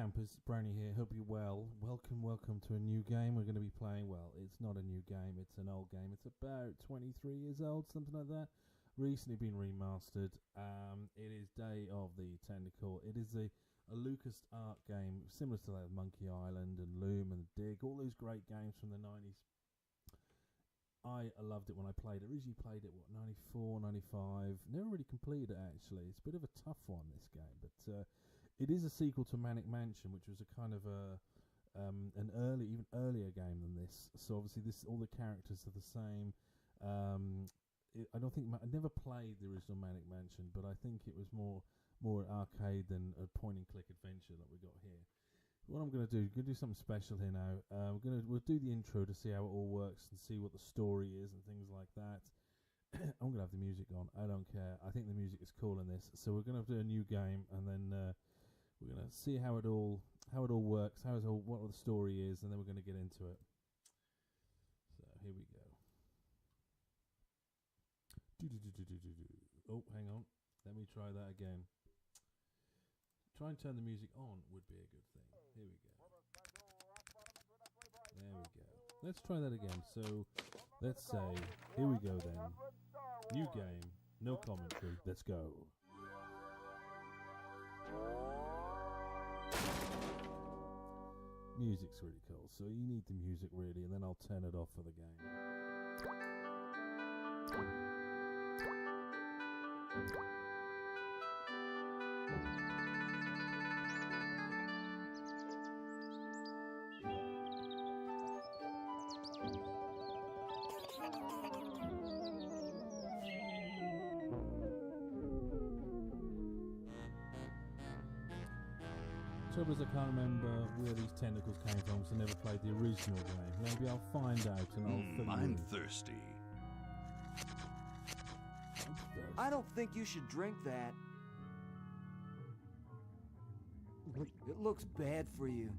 campers, Brownie here, hope you're well. Welcome to a new game we're going to be playing. Well, it's not a new game, it's an old game. It's about 23 years old, something like that. Recently been remastered. It is Day of the Tentacle. It is a LucasArts game, similar to that Monkey Island and Loom and Dig, all those great games from the 90s. I loved it when I played it. Originally played it, 94, 95. Never really completed it, actually. It's a bit of a tough one, this game. But it is a sequel to Manic Mansion, which was a kind of an even earlier game than this. So obviously all the characters are the same. I never played the original Manic Mansion, but I think it was more arcade than a point-and-click adventure that we got here. What I'm going to do, do something special here now. We'll do the intro to see how it all works and see what the story is and things like that. I'm going to have the music on. I don't care. I think the music is cool in this. So we're going to do a new game, and then we're going to see how it all works, what the story is, and then we're going to get into it. So here we go. Oh, hang on. Let me try that again. Try and turn the music on would be a good thing. Here we go. There we go. Let's try that again. So, let's say, here we go then. New game, no commentary. Let's go. Music's really cool, so you need the music really, and then I'll turn it off for the game. Trouble is I can't remember where these tentacles came from, so I never played the original game. Maybe I'll find out and I'll fill I'm you. thirsty. I don't think you should drink that. It looks bad for you.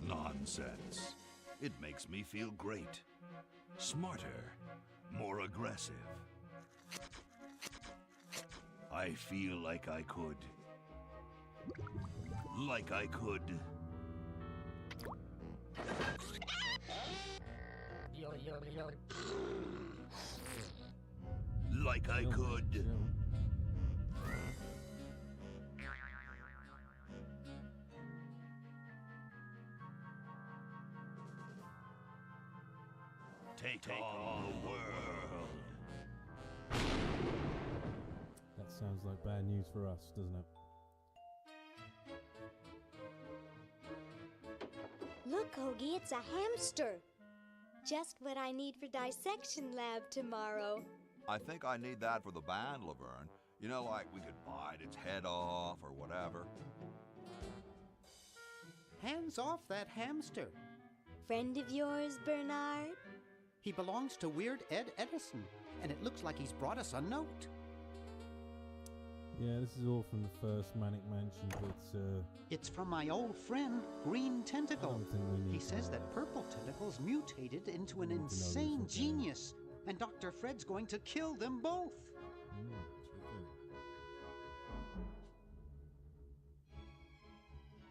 Nonsense. It makes me feel great. Smarter. More aggressive. I feel like I could. Like I could. Like I could. Take on the world. That sounds like bad news for us, doesn't it? Look, Hoagie, it's a hamster. Just what I need for dissection lab tomorrow. I think I need that for the band, Laverne. You know, like we could bite its head off or whatever. Hands off that hamster. Friend of yours, Bernard? He belongs to Weird Ed Edison, and it looks like he's brought us a note. Yeah, this is all from the first Manic Mansion, but It's from my old friend, Green Tentacle. I don't think we need He says that Purple Tentacles mutated into an insane genius, and Dr. Fred's going to kill them both.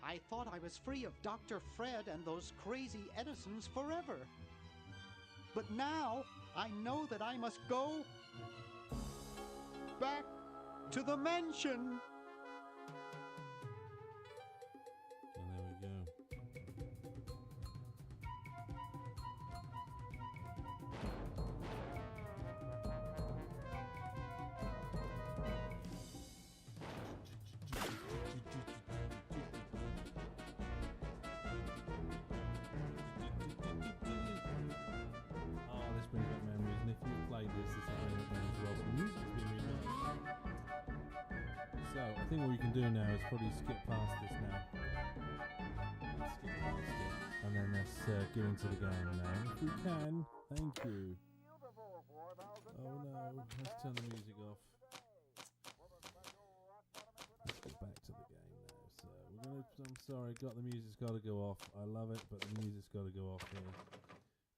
I thought I was free of Dr. Fred and those crazy Edisons forever. But now I know that I must go back to the mansion. And there we go. Oh, this brings back memories, and if you played this is brings back memories as well. The music's been remixed. So, I think what we can do now is probably skip past this now. Skip past it. And then let's get into the game now. If we can. Thank you. Oh no, let's turn the music off. Let's get back to the game now. So, we're gonna. I'm sorry, the music's got to go off. I love it, but the music's got to go off here.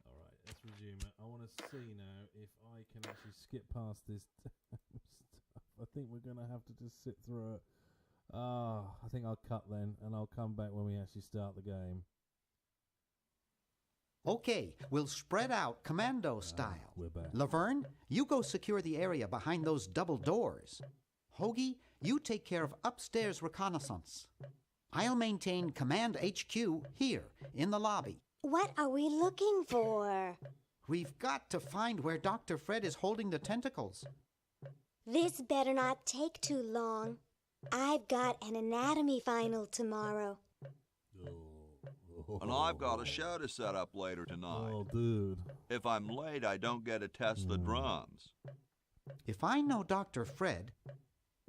Alright, let's resume it. I want to see now if I can actually skip past this stuff. I think we're going to have to just sit through it. I think I'll cut then, and I'll come back when we actually start the game. Okay, we'll spread out commando style. We're back. Laverne, you go secure the area behind those double doors. Hoagie, you take care of upstairs reconnaissance. I'll maintain Command HQ here, in the lobby. What are we looking for? We've got to find where Dr. Fred is holding the tentacles. This better not take too long. I've got an anatomy final tomorrow. And I've got a show to set up later tonight. Oh, dude. If I'm late, I don't get to test the drums. If I know Dr. Fred,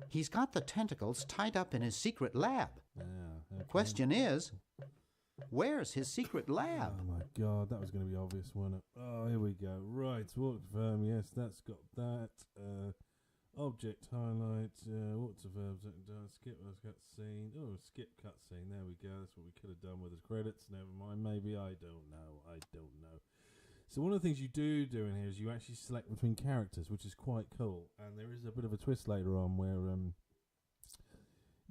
he's got the tentacles tied up in his secret lab. Yeah, okay. Question is, where's his secret lab? Oh my god, that was going to be obvious, wasn't it? Oh, here we go. Right, walk to verb, yes, that's got that. Object highlight, walk to verb, skip cutscene. Oh, skip cutscene, there we go. That's what we could have done with the credits. Never mind, maybe, I don't know. So one of the things you do in here is you actually select between characters, which is quite cool. And there is a bit of a twist later on where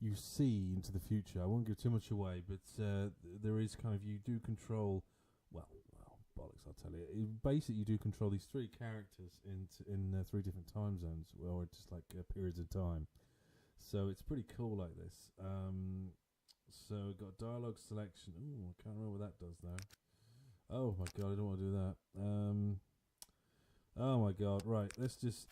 you see into the future. I won't give too much away, but there is kind of, you do control, well, bollocks, I'll tell you. Basically, you do control these three characters in 3 different time zones, or just like periods of time. So it's pretty cool like this. So we've got dialogue selection. Ooh, I can't remember what that does now. Oh my god, I don't want to do that. Oh my god, right, let's just,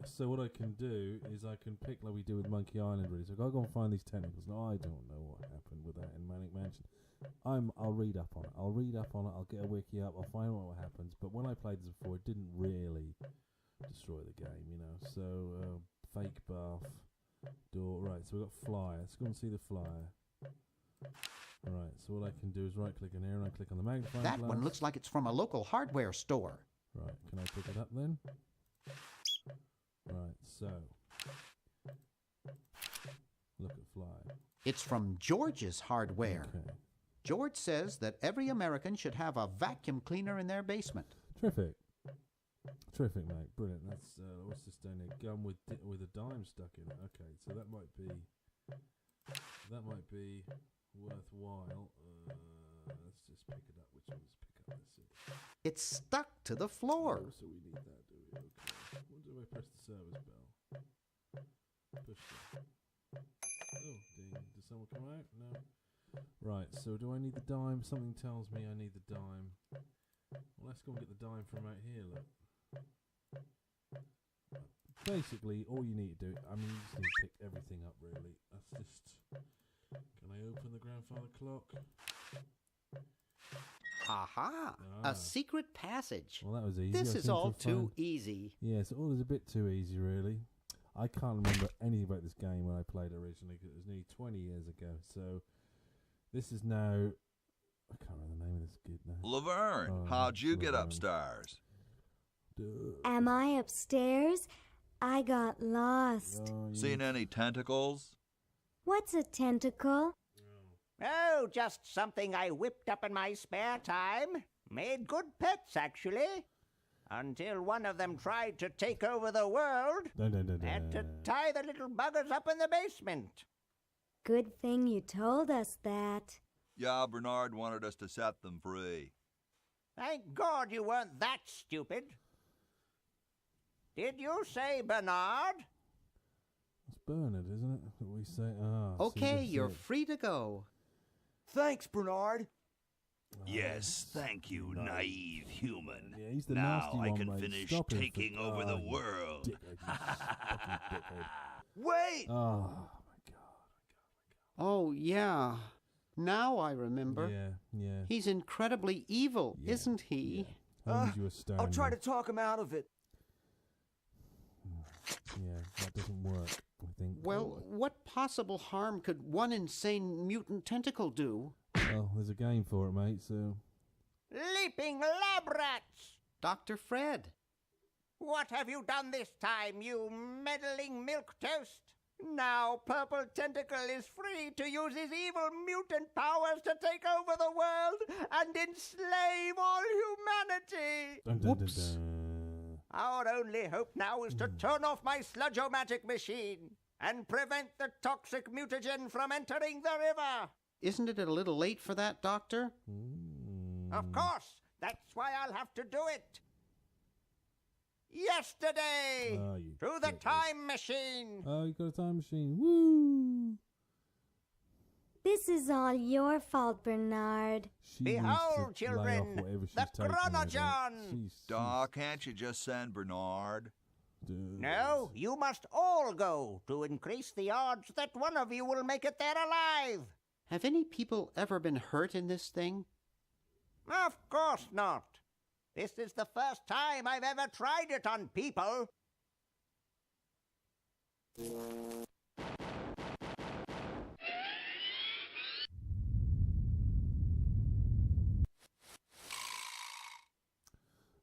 so what I can do is I can pick like we do with Monkey Island really. So I've got to go and find these tentacles. Now, I don't know what happened with that in Manic Mansion. I'll read up on it. I'll get a wiki up. I'll find out what happens. But when I played this before, it didn't really destroy the game, you know. So, fake bath, door. Right, so we've got flyer. Let's go and see the flyer. Right, so what I can do is right-click in here and I click on the magnifying glass. That one looks like it's from a local hardware store. Right, can I pick it up then? Right, so look at flyer. It's from George's hardware. Okay. George says that every American should have a vacuum cleaner in their basement. Terrific, mate. Brilliant. That's what's this down here? Gum with a dime stuck in it. Okay, so that might be worthwhile. Let's just pick it up. Which one's pick up? Let's see. It's stuck to the floor. Oh, so we need that, do we? Okay. What do I press the service bell? Push that. Oh, ding. Did someone come out? No. Right, so do I need the dime? Something tells me I need the dime. Well, let's go and get the dime from out here, look. Basically, all you need to do, I mean, you just need to pick everything up, really. That's just... Can I open the grandfather clock? Aha! Ah. A secret passage. Well, that was easy. This I is seem to all have too found- easy. Yes, all is a bit too easy, really. I can't remember anything about this game when I played it originally, because it was nearly 20 years ago. So, this is now... I can't remember the name of this kid now. Laverne, Oh, how'd you get Laverne. upstairs? Am I upstairs? I got lost. Oh, you- Seen any tentacles? What's a tentacle? Oh, just something I whipped up in my spare time. Made good pets, actually. Until one of them tried to take over the world. Had to tie the little buggers up in the basement. Good thing you told us that. Yeah, Bernard wanted us to set them free. Thank God you weren't that stupid. Did you say Bernard? It's Bernard, isn't it? What we say. Ah, see, Okay, this is you're it. free to go. Thanks, Bernard. Yes, thank you, naive human. Yeah, he's the Now nasty I one, can mate. finish Stop him for- taking over the you world. dickhead, you fucking dickhead. Wait! Oh my god. Oh, yeah. Now I remember. Yeah. He's incredibly evil, Yeah, isn't he? How did you astound I'll try me? to talk him out of it. Yeah, that doesn't work, I think. Well, what possible harm could one insane mutant tentacle do? Well, there's a game for it, mate, so... Leaping lab rats! Dr. Fred. What have you done this time, you meddling milquetoast? Now Purple Tentacle is free to use his evil mutant powers to take over the world and enslave all humanity! Dun, dun, dun, Whoops. dun. Our only hope now is to turn off my sludge-o-matic machine. and prevent the toxic mutagen from entering the river. Isn't it a little late for that, Doctor? Of course. That's why I'll have to do it. Yesterday, Oh, you through the dickhead. time machine. Oh, you got a time machine. Woo! This is all your fault, Bernard. She needs Behold, to lay off children, whatever she's the taking, I think. Chronogon. Daw, can't you just send Bernard? No, you must all go to increase the odds that one of you will make it there alive. Have any people ever been hurt in this thing? Of course not. This is the first time I've ever tried it on people.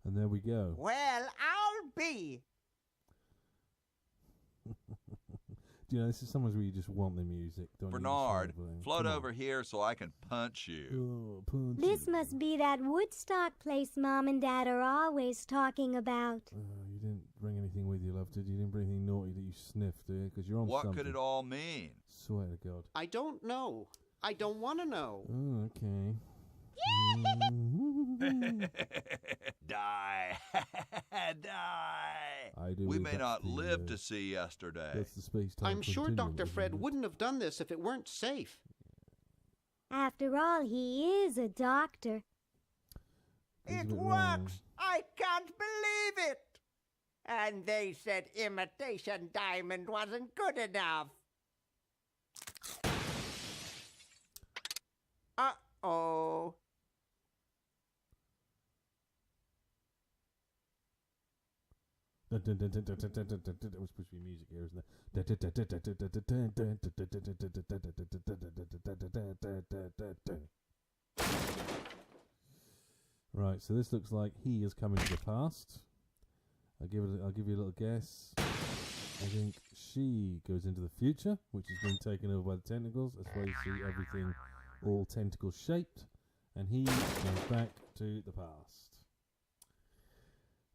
And there we go. Well, I'll be. Do you know, this is sometimes where you just want the music, don't Bernard, you? float Come on. over here so I can punch you. Oh, punch This it. must be that Woodstock place Mom and Dad are always talking about. You didn't bring anything with you, love, did you? You didn't bring anything naughty that you sniffed, do you? Because you're on What something. could it all mean? Swear to God. I don't know. I don't want to know. Oh, okay. Die. Die. I do We believe may that's not the, live to see yesterday. That's the space-time I'm sure continuum, Dr. Fred isn't it? wouldn't have done this if it weren't safe. After all, he is a doctor. He's a It bit works. wrong. I can't believe it. And they said imitation diamond wasn't good enough. Uh-oh. That was supposed to be music here, isn't it? Right, so this looks like he is coming to the past. I'll give you a little guess. I think she goes into the future, which has been taken over by the tentacles. That's why you see everything all tentacle shaped. And he goes back to the past.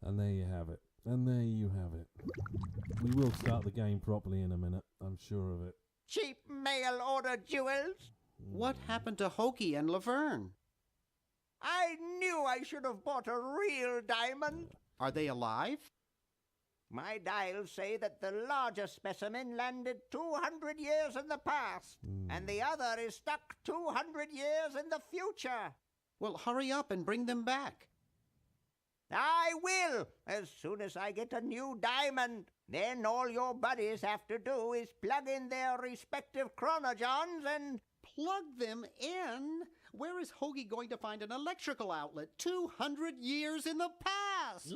And there you have it. And there you have it. We will start the game properly in a minute, I'm sure of it. Cheap mail order jewels. What happened to Hoagie and Laverne? I knew I should have bought a real diamond. Are they alive? My dials say that the larger specimen landed 200 years in the past, and the other is stuck 200 years in the future. Well, hurry up and bring them back. I will, as soon as I get a new diamond. Then all your buddies have to do is plug in their respective chronogons and... Plug them in? Where is Hoagie going to find an electrical outlet 200 years in the past?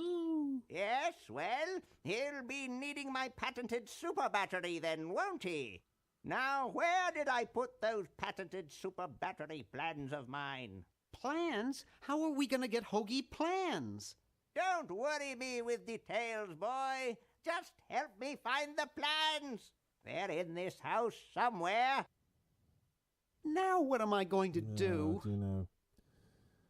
Yes, well, he'll be needing my patented super battery then, won't he? Now, where did I put those patented super battery plans of mine? Plans? How are we going to get Hoagie plans? Don't worry me with details, boy. Just help me find the plans. They're in this house somewhere. Now what am I going to do? Do you know?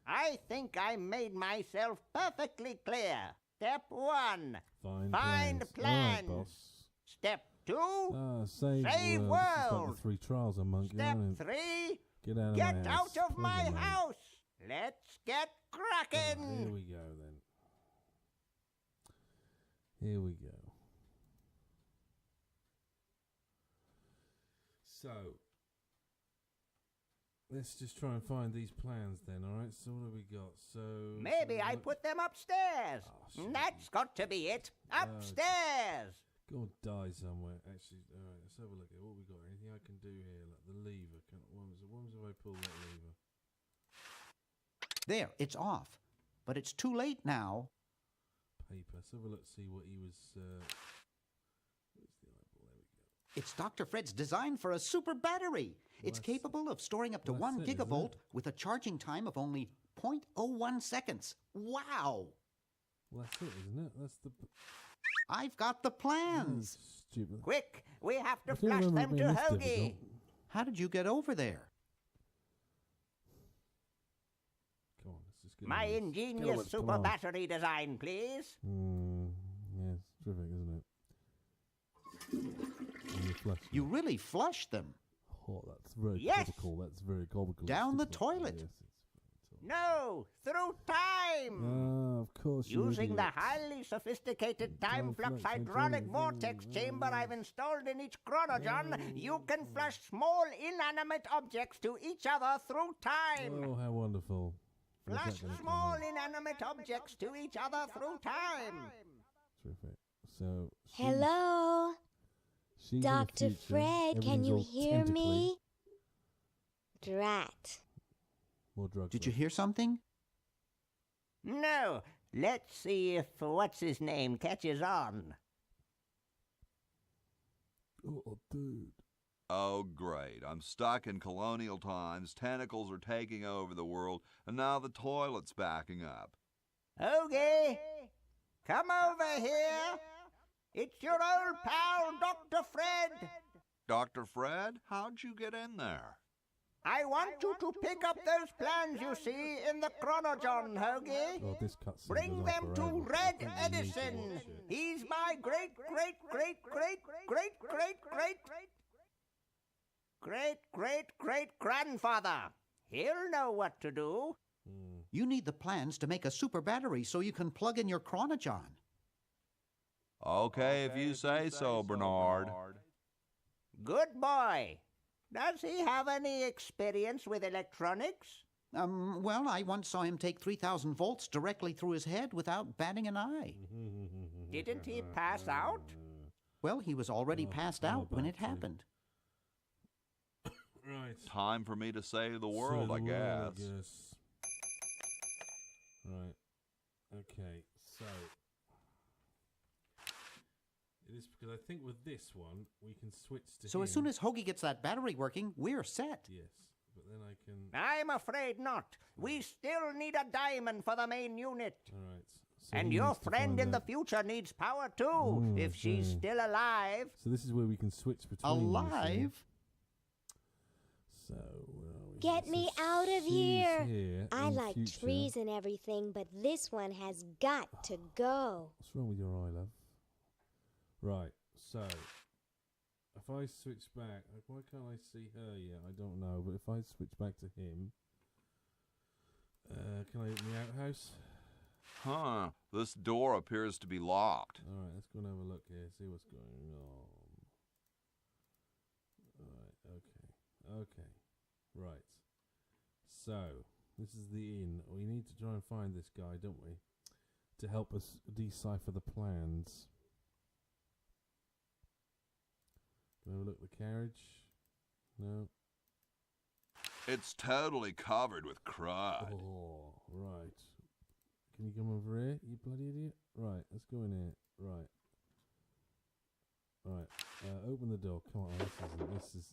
I think I made myself perfectly clear. Step 1. Find Find plans. plans. All right, boss. Step 2. Save Save world. This is like world. the 3 trials of monk. Step Get 3. Get out of Get my house. out of my Plug 'em in. house. Let's get cracking. Here we go then. Here we go. So, let's just try and find these plans then, alright? So what have we got? So Maybe I look- put them upstairs. Oh, shit. That's got to be it. Upstairs. Go and die somewhere. Actually, alright, let's have a look at what we got. Anything I can do here? Like the lever. When was if I pull that lever? There, it's off. But it's too late now. Paper. Let's have a look, see what he was... where's the eyeball? There we go. It's Dr. Fred's design for a super battery. It's that's- capable of storing up to well, 1 that's it, isn't gigavolt it? with a charging time of only 0.01 seconds. Wow! Well, that's it, isn't it? That's the... I've got the plans. Stupid. Quick, we have to I don't flash remember it them to being this Hoagie. difficult. How did you get over there? Come on, let's just get My on this. ingenious Come super on. battery design, please. Yeah, it's terrific, isn't it? And you flush. You really flushed them. Oh, that's very Yes. comical. That's very comical. Down the Yes, toilet. it's No, through time. of course. you Using the idiot. highly sophisticated time flux flux hydraulic hydraulic vortex thing. chamber I've installed in each chronogen, you can flush small inanimate objects to each other through time. Oh, how wonderful. Where's Flush that gonna come small in? inanimate objects to each other through time. Terrific. So. Hello? she's in the Dr. future. Fred, can Everything's you all hear tentacly. me? Drat. More drugs. Did you hear something? No, let's see if what's-his-name catches on. Oh, dude. Oh, great. I'm stuck in colonial times, tentacles are taking over the world, and now the toilet's backing up. Okay, come over here. It's your old pal, Dr. Fred. Dr. Fred, how'd you get in there? I want you to pick up those plans you see in the chronogen, Hoagie. Oh, this cutscene Bring goes on them to forever. I Red think we need to Edison. watch it. He's my great-great-great-great-great-great-great-great-grandfather. He'll know what to do. You need the plans to make a super battery so you can plug in your chronogen. Okay, if you say so, Bernard. Good boy. Does he have any experience with electronics? Well, I once saw him take 3,000 volts directly through his head without batting an eye. Didn't he pass out? Well, he was already passed out when it happened. Right. Time for me to save the world, I guess. Right. Okay, so. It is because I think with this one, we can switch to So him. as soon as Hoagie gets that battery working, we're set. Yes, but then I can. I'm afraid not. We still need a diamond for the main unit. Alright. So And he your needs to friend find in the that- future needs power too, if she's okay. still alive. So this is where we can switch between. you see. Alive? So, where are we? Get So me out of she's here. I in like future. trees and everything, but this one has got to go. What's wrong with your eye, love? Right, so if I switch back, why can't I see her yet? I don't know, but if I switch back to him, can I open the outhouse? Huh. This door appears to be locked. Alright, let's go and have a look here, see what's going on. Alright, okay. Right. So, this is the inn. We need to try and find this guy, don't we? To help us decipher the plans. Can I have a look at the carriage? No. It's totally covered with crud. Oh, right. Can you come over here, you bloody idiot? Right, let's go in here. Right. Right. Open the door. Come on, this is...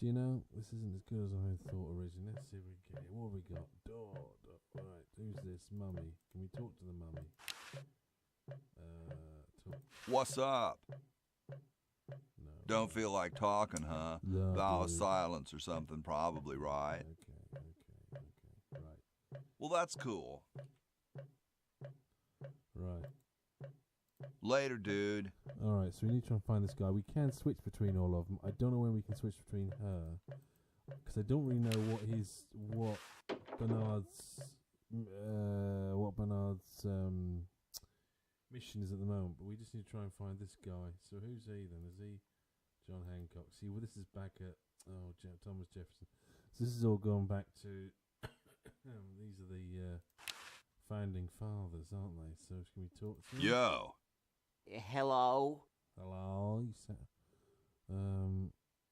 Do you know, this isn't as good as I thought originally. Let's see if we can get it. What have we got? Door. Right, who's this? Mummy. Can we talk to the mummy? Talk. What's up? No. Don't feel like talking, huh? No, Vow of dude. silence or something, probably, right? Okay. Right. Well, that's cool. Right. Later, dude. Alright, so we need to try and find this guy. We can switch between all of them. I don't know when we can switch between her. Because I don't really know what Bernard's mission is at the moment. But we just need to try and find this guy. So who's he then? Is he John Hancock? See, well, this is back at Thomas Jefferson. So this is all going back to these are the founding fathers, aren't they? So can we talk to them? Yo. Hello? Hello, you said.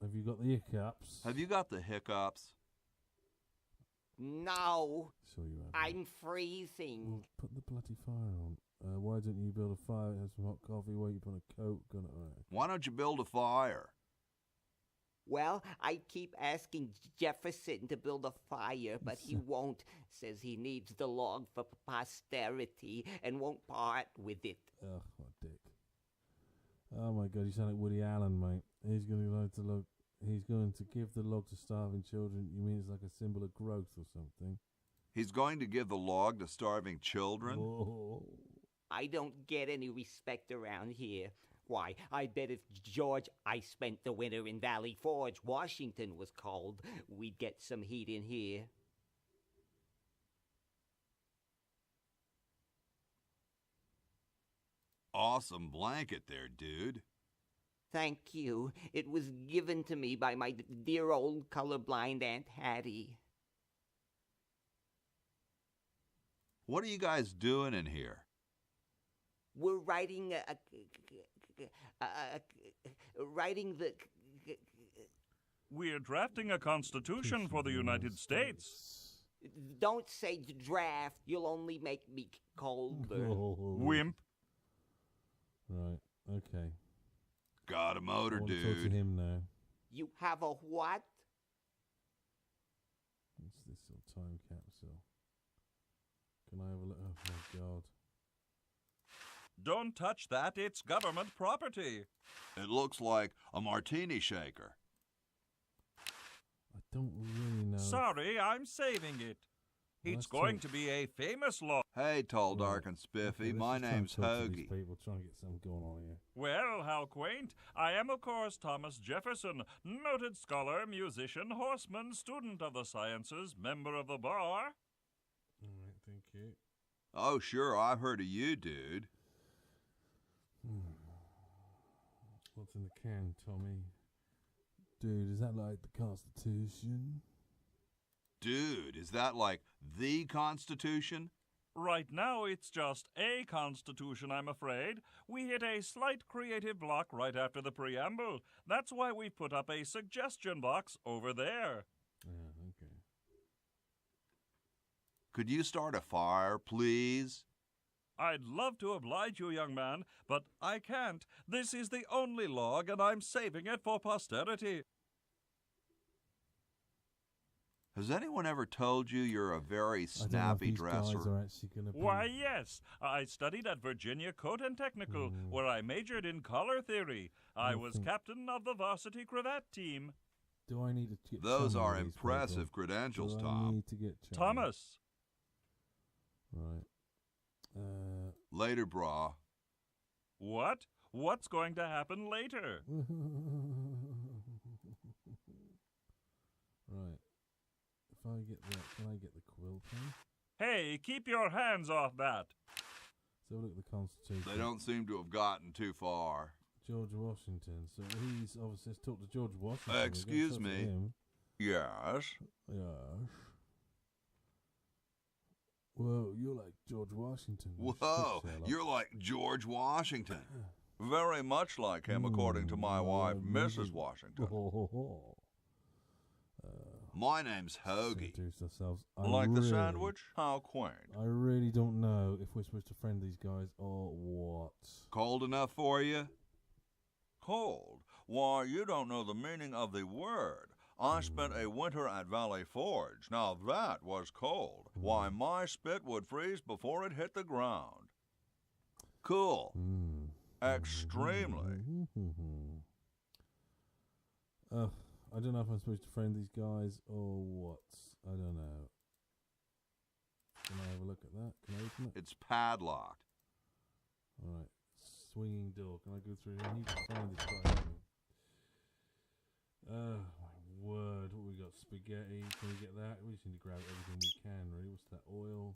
Have you got the hiccups? Have you got the hiccups? No, Sure you have. I'm freezing. Well, put the bloody fire on. Why don't you build a fire? Have some hot coffee. Why you put a coat? Gun it right. Why don't you build a fire? Well, I keep asking Jefferson to build a fire, but he won't. Says he needs the log for posterity and won't part with it. Ugh, what a dick. Oh my god, you sound like Woody Allen, mate. He's going to give the log to starving children. You mean it's like a symbol of growth or something? He's going to give the log to starving children? Oh. I don't get any respect around here. Why, I bet if George I spent the winter in Valley Forge, Washington was cold, we'd get some heat in here. Awesome blanket there, dude. Thank you. It was given to me by my dear old colorblind Aunt Hattie. What are you guys doing in here? We're writing writing the... We're drafting a constitution for the United States. Don't say draft. You'll only make me colder. Wimp. Right, okay. Got a motor, I want to talk to dude. him now. You have a what? What's this little time capsule? Can I have a look? Oh my god. Don't touch that. It's government property. It looks like a martini shaker. I don't really know. Sorry, I'm saving it. Well, It's let's going talk- to be a famous law. Hey, tall, dark, and Okay, spiffy. let's My just try and name's talk to these Hoagie. people, try and get something going on here. Well, how quaint. I am, of course, Thomas Jefferson, noted scholar, musician, horseman, student of the sciences, member of the bar. Alright, thank you. Oh, sure, I've heard of you, dude. What's in the can, Tommy? Dude, is that like the Constitution? Dude, is that like the Constitution? Right now, it's just a constitution, I'm afraid. We hit a slight creative block right after the preamble. That's why we put up a suggestion box over there. Yeah, okay. Could you start a fire, please? I'd love to oblige you, young man, but I can't. This is the only log, and I'm saving it for posterity. Has anyone ever told you you're a very I don't know if snappy these guys dresser? are actually going to be... Why, yes. I studied at Virginia Tentacles, where I majored in color theory. I was captain of the varsity cravat team. Do I need to get Those chummy are with these impressive people? credentials, Do I Tom. need to get chummy? Thomas. Right. Later, brah. What? What's going to happen later? Right. If I get that, can I get the quilting? Hey, keep your hands off that. So look at the Constitution. They don't seem to have gotten too far. George Washington. So he's obviously let's talk to George Washington. We're gonna Excuse talk to me. him. Yes. Yes. Whoa, you're like George Washington. You Whoa, shit, Sherlock. you're like George Washington. Very much like him, according to my wife, Mrs. Washington. My name's Hoagie. Introduce ourselves. Like the sandwich? How quaint. I really don't know if we're supposed to friend these guys or what. Cold enough for you? Cold? Why, you don't know the meaning of the word. I spent a winter at Valley Forge. Now that was cold. Why, my spit would freeze before it hit the ground. Cool. Extremely. I don't know if I'm supposed to friend these guys or what. I don't know. Can I have a look at that? Can I open it? It's padlocked. Alright. Swinging door. Can I go through here? I need to find this guy. Oh my word. What we got? Spaghetti. Can we get that? We just need to grab everything we can, really. What's that? Oil.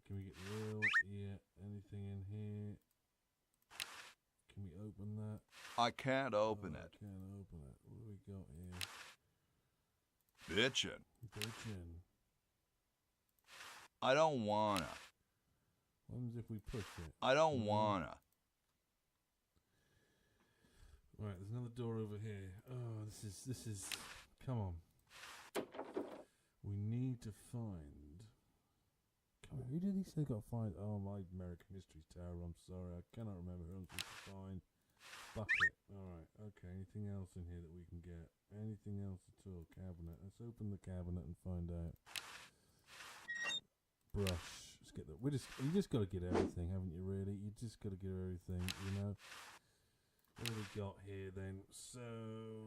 Can we get the oil? Yeah. Anything in here? Can we open that? I can't open I it. can't open it. What do we got here? Bitchin'. Bitchin'. I don't wanna. What happens if we push it? I don't wanna. Right, there's another door over here. Oh, this is. Come on. We need to find. Come on, who did he say got to find? Oh, my American history's terrible. I'm sorry, I cannot remember who I'm supposed to find. Bucket. All right. Okay. Anything else in here that we can get? Anything else at all? Cabinet. Let's open the cabinet and find out. Brush. Let's get that. You just got to get everything, haven't you? Really, you just got to get everything. You know. What have we got here then? So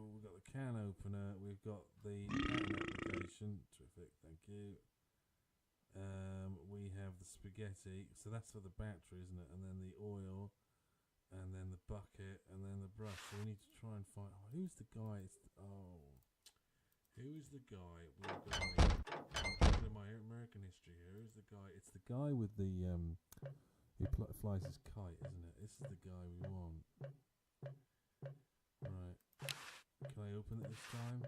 we've got the can opener. We've got the patent application. Terrific. Thank you. We have the spaghetti. So that's for the battery, isn't it? And then the oil. And then who's the guy? Who's the guy? I'm looking at my American history here. Who's the guy? It's the guy with the who flies his kite, isn't it? This is the guy we want. Right. Can I open it this time?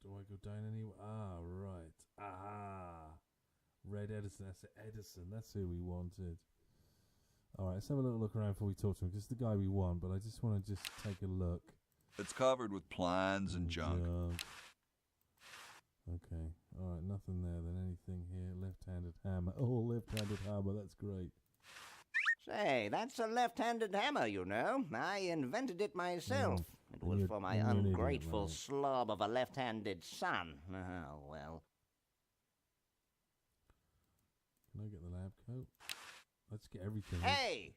Do I go down anywhere? Ah, right. Ah. Red Edison. That's Edison. That's who we wanted. Alright, let's have a little look around before we talk to him, because it's the guy we want, but I just want to take a look. It's covered with plans and junk. Okay. Alright, nothing there then. Anything here? Left-handed hammer. Oh, left-handed hammer. That's great. Say, that's a left-handed hammer, you know. I invented it myself. It was for my ungrateful slob of a left-handed son. Oh, well. Can I get the lab coat? Let's get everything. Hey!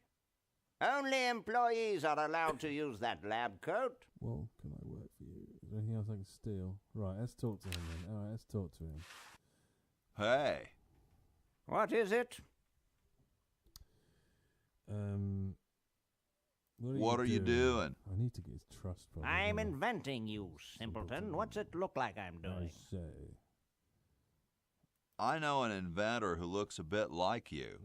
Only employees are allowed to use that lab coat. Well, can I work for you? Is there anything else I can steal? Right, let's talk to him then. Alright, let's talk to him. Hey. What is it? What are you doing? I need to get his trust problem. I'm inventing, you simpleton. What's it look like I'm doing? I say. I know an inventor who looks a bit like you.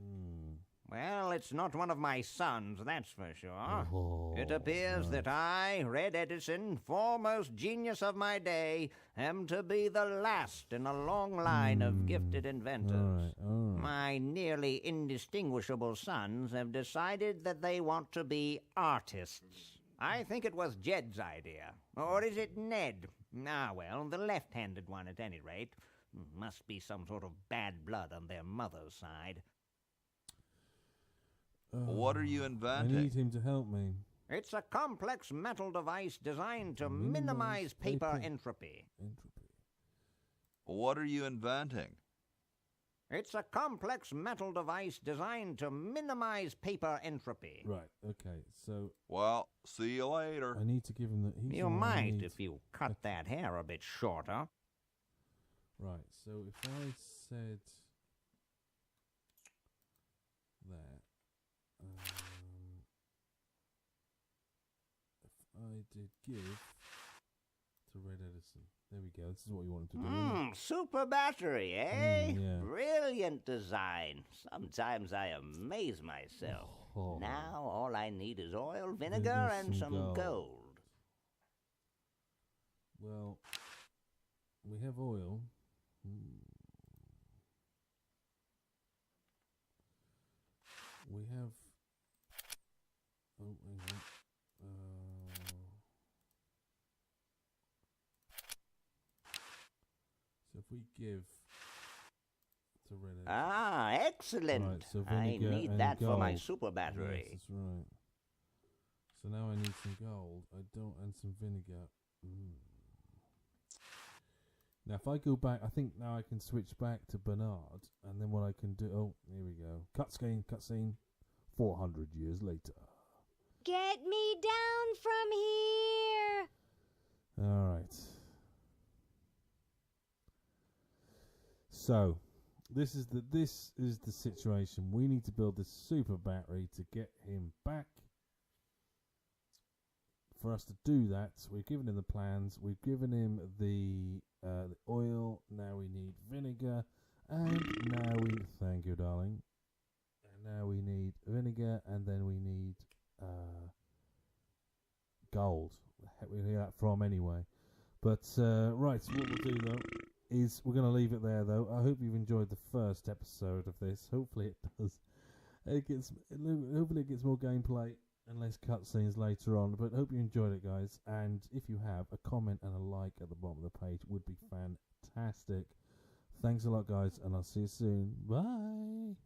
Well, it's not one of my sons, that's for sure. Oh, It appears that I, Red Edison, foremost genius of my day, am to be the last in a long line of gifted inventors. All right. My nearly indistinguishable sons have decided that they want to be artists. I think it was Jed's idea. Or is it Ned? Ah, well, the left-handed one at any rate. Must be some sort of bad blood on their mother's side. What are you inventing? I need him to help me. It's a complex metal device designed to minimize paper entropy. What are you inventing? It's a complex metal device designed to minimize paper entropy. Right, okay, so... Well, see you later. I need to give him the... You might if you cut that hair a bit shorter. Right, so if I said... that... if I did give to Red Edison. There we go. This is what you wanted to do. Isn't it? Super battery, eh? Yeah. Brilliant design. Sometimes I amaze myself. Now all I need is oil, vinegar, and some gold. Well, we have oil. We have... Oh, hang on. So if we give to Red Edison... Ah, excellent. Right, so I vinegar need and that for my gold. super battery. Yes, that's right. So now I need some gold. And some vinegar. Now if I go back, I think now I can switch back to Bernard, and then what I can do... Oh, here we go. Cutscene. 400 years later. Get me down from here! Alright. So, this is the situation. We need to build this super battery to get him back. For us to do that, we've given him the plans, we've given him the oil, now we need vinegar, and now we... Thank you, darling. And now we need vinegar, and then we need gold. The heck we hear that from anyway. But, right, so what we'll do, though, is we're going to leave it there, though. I hope you've enjoyed the first episode of this. Hopefully it does. Hopefully it gets more gameplay and less cutscenes later on. But hope you enjoyed it, guys. And if you have, a comment and a like at the bottom of the page would be fantastic. Thanks a lot, guys, and I'll see you soon. Bye.